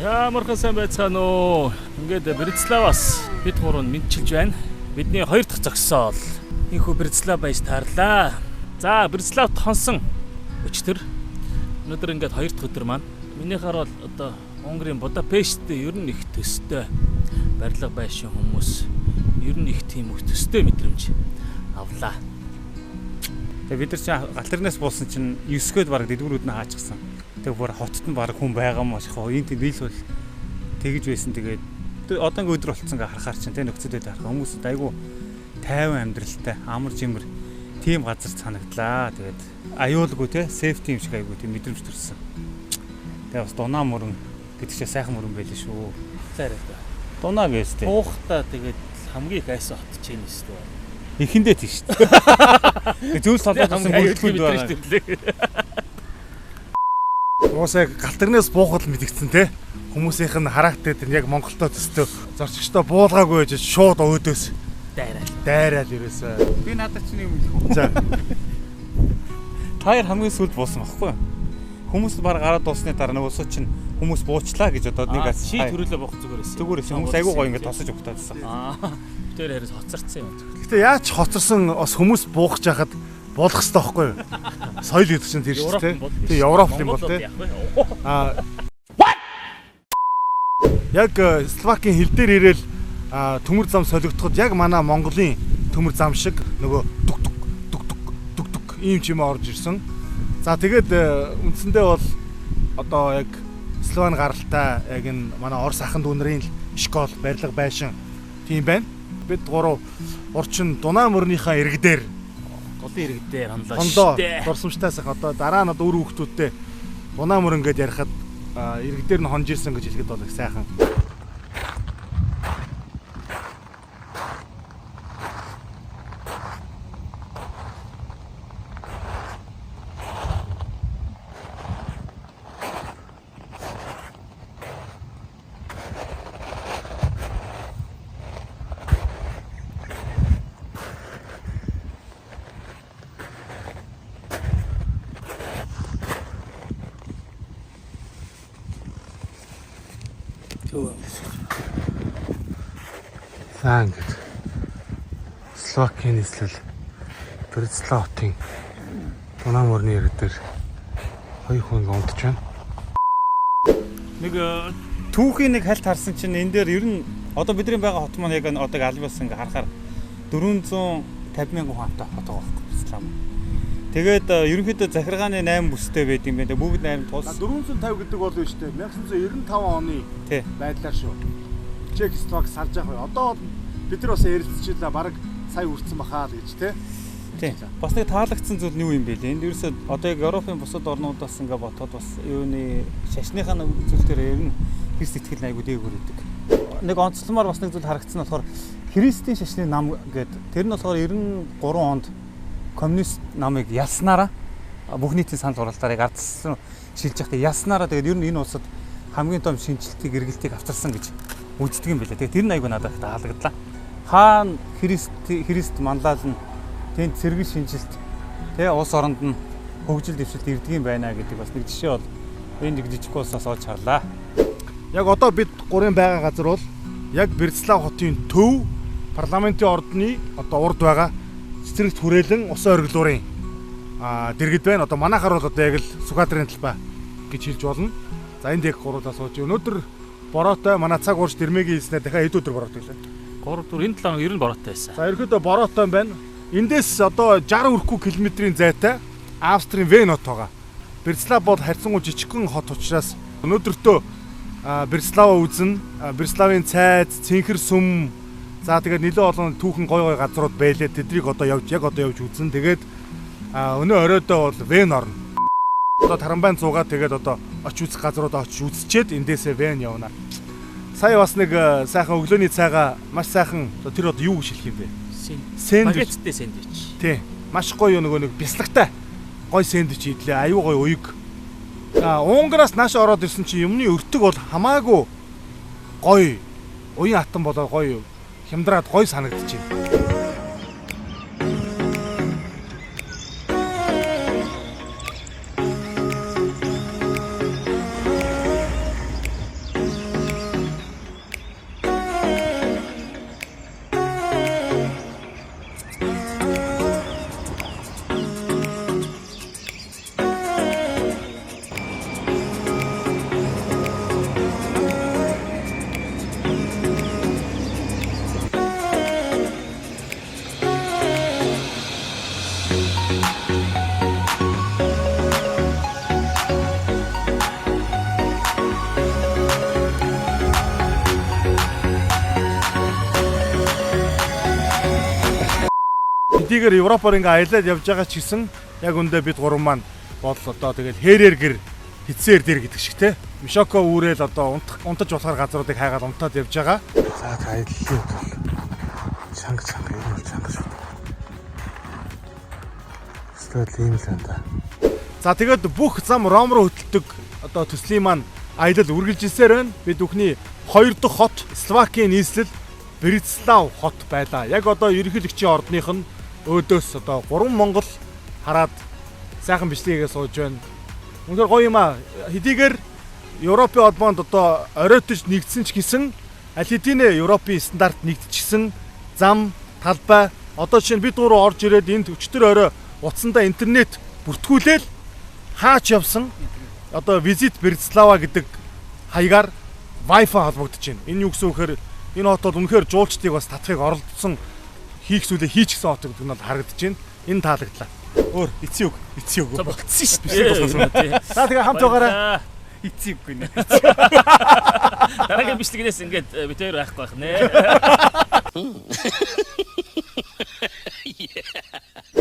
Ямархан сайн байцгаана уу. Ингээд Братиславаас бид гурав нь мэдчилж байна. Бидний хоёр дахь зогсоол. Энэхүү Братислав байж таарлаа. За Братиславт хонсон өчтөр. Өнөөдөр ингээд хоёр дахь өдөр маань. Минийхаар бол одоо Унгарын Будапешт ер нь их төстэй барилга байшин хүмүүс ер нь их тийм их төстэй мэдрэмж авлаа. Тэгээ бид нар чинь галтарнаас буусан чинь 9-гээд бараг дэдгүүрүүд нь хаачихсан. Тэгээ бүр хотод нь бараг хүн байгаа маш их энэ тийм дийлсэл тэгж байсан. Тэгээд одоо ингээ өдөр болцсон га харахаар чинь тэ нөхцөлөд харах хүмүүсд айгүй тайван амьдралтай амар жимэр тийм газар санагдлаа. Тэгээд аюулгүй те сейфти юм шиг айгүй тийм мэдрэмж төрсөн. Тэгээ бас дунаа мөрөн гэдэг чинь сайхан мөрөн байлээ шүү. Заарай та. Дунаа гэс тэ. Хуухта тэгээд хамгийн их айсан хот ч юм шүү дээ. Эхэндээ тийш шүү. Зүйл солиод асан бүрдгүнд байгаа. Уусаа галтарнаас буухад мэдгдсэн те. Хүмүүсийнх нь характер тэр яг Монголтой төстэй зорчигчтой буулгаагүй гэж шууд өөдөөс дайраад ерөөсөө. Би надад чинь юм хэлэх үү. За. Таяр хамгийн сүлд буусан багхгүй юу? Хүмүүс баг гараад дуусны дараа нөгөөсөө чинь хүмүүс буучлаа гэж одоо нэг ший төрөлөө бох зүгээр байсан. Зүгээр хүмүүс айгүй гоё ингээд тосож өгтаадсан. Тэр харис хоцорцсон юм. Гэтэ яаж хоцорсон бас хүмүүс буухж яхад болох хэрэгтэй байхгүй юу? Соёл гэдэг чинь тэр шүү дээ. Тэг Европ юм бол те. Яг Словакийн хил дээр ирээл төмөр зам солигдоход яг манай Монголын төмөр зам шиг нөгөө дуг ийм ч юм орж ирсэн. За тэгээд үндсэндээ бол одоо яг Слован гаралтай яг энэ манай Орос ахын дүүнэрийн школ барилга байшин тийм байна. Бид гурав урчин дунаа мөрнийхаа иргэдээр голын иргэдээр хонлоо дурсамжтайс одоо дараа нь одоо үр хүүхдүүдтэй дунаа мөр ингээд ярихад иргэдээр нь хонж ирсэн гэж хэлэхэд бол их сайхан. За ингээд Словакийн нийслэл Братислав хотын дунаа мөрний иргэдээр хоёр хүн унтж байна. Нэг түүхийн нэг хальт харсан чинь энэ дээр ер нь одоо бидний байгаа хот маань яг одоо Альбас ингээ харахаар 450 мянган хүнтэй хот байгаа байхгүй Братислав. Тэгээд ерөнхийдөө захиргааны 8 бүстэй байд юм байна. Бүгд 8 тус. 450 гэдэг бол биш үү? 1995 оны байдлаар шүү. Чехословак салж байгаа. Одоо бид нар бас ярилцчихлаа. Бараг сая үрцэн бахаа л гэж тий. Бас нэг таалагдсан зүйл нь юу юм бэ лээ? Энд ерөөсөө одоо яг Европын бусад орнуудаас ингээ ботоод бас юуны шашныхаа зүйлээр ер нь хэр сэтгэл айгуу дээгүүр идэг. Нэг онцломоор бас нэг зүйл харагдсан болохоор Христийн шашны нам гэдэг тэр нь болохоор 93 онд коммунист намыг ялснараа бүх нийтийн санал хураалтаарыг ардсан шилж явахдаа ялснараа тэгээд ер нь энэ улсад хамгийн том шинжилтийг эргэлтийг авчирсан гэж үздэг юм билээ. Тэгээд тэр нь айгуу надад таалагдлаа. Хаана Христ манлайлна тэнд сэргэл шинжилт тэ улс оронд нь хөгжил дэвшилт ирдэг юм байна гэдэг бас нэг жишээ бол энэ нэг жижиг улсаас олж харлаа. Яг одоо бид гурийн байгаа газар бол яг Братислав хотын төв парламентын ордны одоо урд байгаа цэцэрлэгт хүрээлэн усан оргилуурын дэргэд байна. Одоо манайхаар бол одоо яг л Сүхбаатарын талбай гэж хэлж болно. За энд яг гуруулаа сууж. Өнөөдөр бороотой манай цаг уурч дэрмэгийн хэлснээр дахиад хэд өдөр бороотой лээ. 3 4 энэ 7 ер нь бороотой байсан. За ерөөдөө бороотой байна. Эндээс одоо 60 өрхгүй километрийн зайтай Австрийн Вен хот байгаа. Братислав бол харьцангуй жижигхэн хот учраас өнөөдөртөө Братислава үзнэ. Братиславын цайз, цэнхэр сүм за тэгээд нэлээд олон түүхэн гой газрууд байлээ. Тэдрийг одоо явж үзнэ. Тэгээд өнөө оройдоо бол Вен орно. Одоо Тарамбайн цуугаа тэгээд одоо очиж үзэх газруудаа очиж үзчихэд эндээсээ Вен явна. Сая бас нэг сайхан өглөөний цайгаа маш сайхан тэр одоо юу гэж хэлэх юм бэ? Сэндвич. Спагетти сэндвич. Тий. Маш гоё нөгөө нэг бяслагтай гоё сэндвич идлээ. Аюу гоё уяг. Унгараас нааш ороод ирсэн чи юмны өртөг бол хамаагүй гоё. Уян атан болоо гоё хямдраад гоё санагдчихэв. хэдийгээр Европоор ингээ аялаад явж байгаа ч гэсэн яг үндэ бид гурван маань бол одоо тэгэл хэрээр гэр хитсээр дэр гэдэг шиг те. Мишоко үүрэл одоо унтаж болохоор газруудыг хайгаад унтаад явж байгаа. За аяллаа бол чанга энэ чанга шүү. Эсвэл ийм л энэ. За тэгээд бүх зам Ром руу хөтэлдэг одоо төслийн маань аялал үргэлжилсээр байна. Бид бүхний 2 дахь хот Словакийн нийслэл Братислав хот байлаа. Яг одоо ерөнхийлөгчийн ордных нь өөдөөс одоо 3 Монгол хараад сайхан бичлэгээ сууж байна. Үнэхээр гоё юм аа. Хэдийгээр Европын холбоонд одоо оройтож нэгдсэн ч гэсэн аль хэдийн Европын стандарт нэгдчихсэн зам талбай одоо жишээ нь бид гурав орж ирээд энд өчтөр орой утсандаа интернет бүртгүүлээл хаач явсан одоо визит Братислава гэдэг хаягаар Wi-Fi холбогдож байна. Энэ юу гэсэн үхээр энэ хот бол үнэхээр жуулчдыг бас татахыг оролдсон хийх зүйлээ хийчихсэн хот гэдэг нь бол харагдаж байна. Энэ таалагдлаа. Өөр эцэг үг. За болцсон шүү дээ. За тэгээ хамт байгаарай. Эцэг үгүй нэ. Дараагийн бичлэгнээс ингээд бид хоёр байхгүй байх нэ.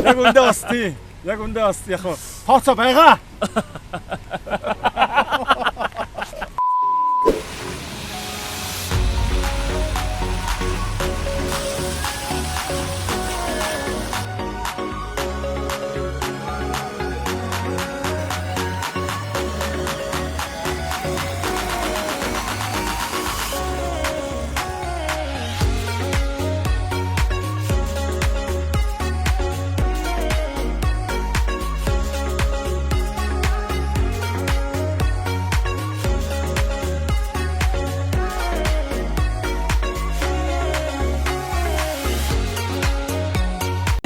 Яг үндэ бас тий. Яг үндэ бас яг тооцоо байгаа.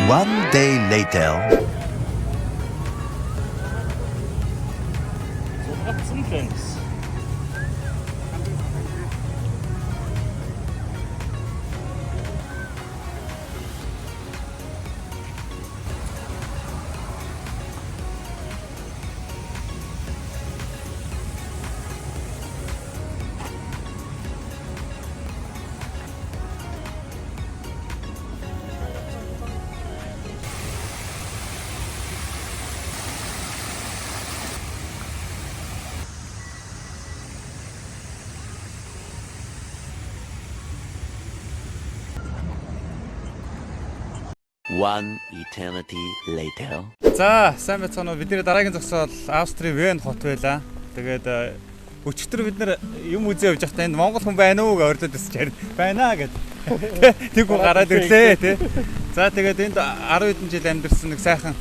One day later. Зургатсан л байна. One eternity later. За, сайн байцгаана уу. Бидний дараагийн зогсоол Австрийн Вен хот байлаа. Тэгээд өчигдөр бид нэр юм үзээ явж байхдаа энд Монгол хүн байна уу гэж ордод өсч байна гэд. Тэггүй гараад ирлээ тий. За тэгээд энд 10 хэдэн жил амьдэрсэн нэг сайхан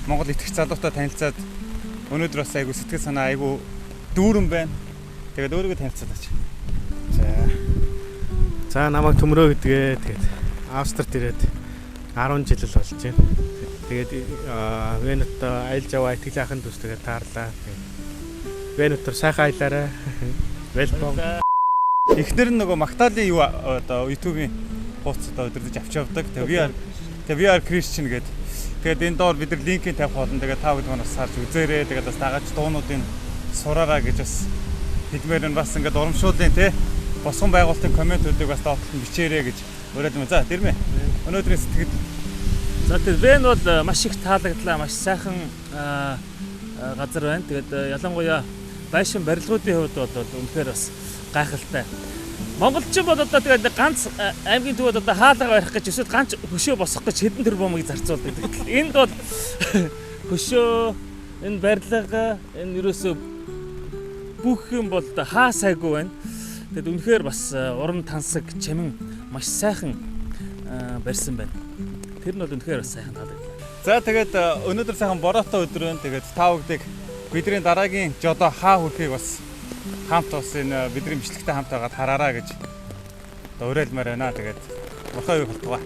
Монгол итгэгч залуутай танилцаад өнөөдөр бас айгу сэтгэл санаа айгу дүүрэн байна. Тэгээд өөрийгөө танилцаад ач. За намайг Төмрөө гэдгээ тэгээд Австрид ирээд 10 жил л болж байна. Тэгээд Венет аялж яваа итгэл ахын төс тэгээд таарлаа. Венетор сайхан аялаарай. Welcome. Эхнэр нь нөгөө Магдалины юу одоо YouTube-ийн хуудас одоо өдөрдөж авч явдаг. Тэгээд VR Christian гэдэг. Тэгээд энэ доор бид нар линкийг тавих болно. Тэгээд та бүхэн бас харж үзээрэй. Тэгээд бас дагач дуунуудыг сураараа гэж бас хэлмээр нь бас ингээд урамшуулын тий. Босгон байгуулалтын комментүүдийг бас доотлон бичээрэй гэж уриалсан юм. За дэрмэ. Өнөөдрийн сэтгэл. За тэгээд Вен бол маш их таалагдлаа. Маш сайхан газар байна. Тэгээд ялангуяа байшин барилгуудын хувьд бол үнэхээр бас гайхалтай. Монголчин бол одоо тэгээд ганц аймгийн төвөд одоо хаалга барих гэж эсвэл ганц хөшөө босгох гэж хэдэн тэрбумыг зарцуулдаг. Энд бол хөшөө, энэ барилга, энэ ерөөсөө бүх юм бол хаа сайгүй байна. Тэгэд үнэхээр бас уран тансаг, чамин маш сайхан барьсан байна. Тэр нь бол үнэхээр бас сайхан таалагдлаа. За тэгээд өнөөдөр сайхан бороотой өдөр байна. Тэгээд та бүгдийг бидний дараагийн жодо хаа хүрэхийг бас хамт бас энэ бидний бичлэгтэй хамт байгаад хараараа гэж уриалмаар байна. Тэгээд мохоо юу болтугай.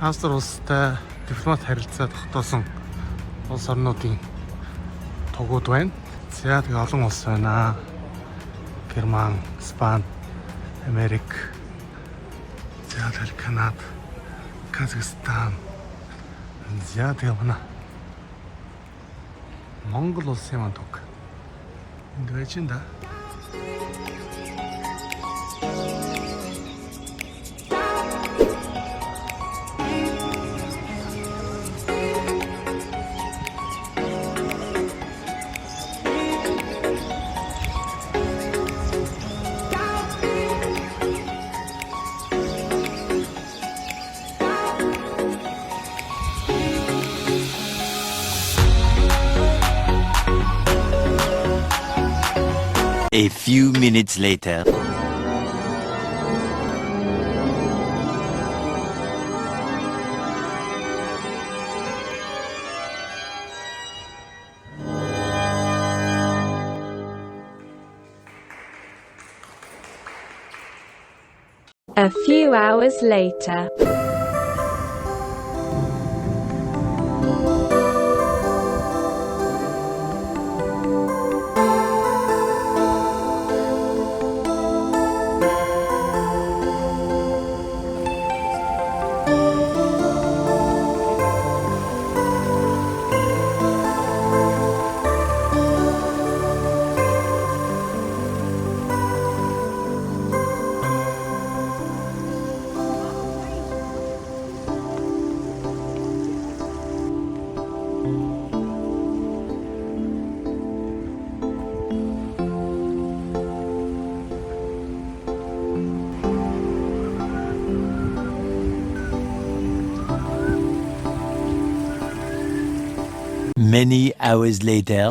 Австрали улстай дипломат харилцаа тогтоосон улс орнуудын тогууд байна. За тэгээ олон улс байна. Герман, Испани, Америк, за тэгээ Канада, Казахстан. За тэгээ манай Монгол улсын маань туг. Энд байж энэ да. A few minutes later. A few hours later. Many hours later.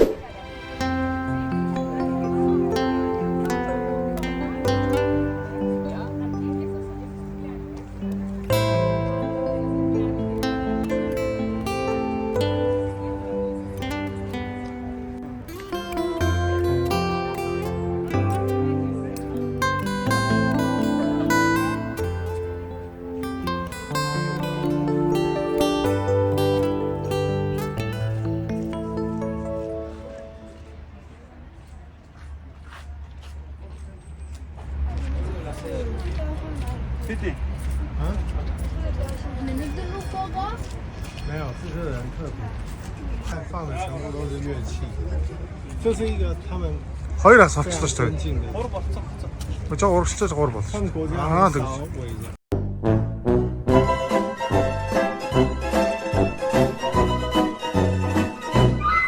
Хоёр ас олчлоо шүү дээ. Жоо урагшлаж 3 болсон. Аа тэгж.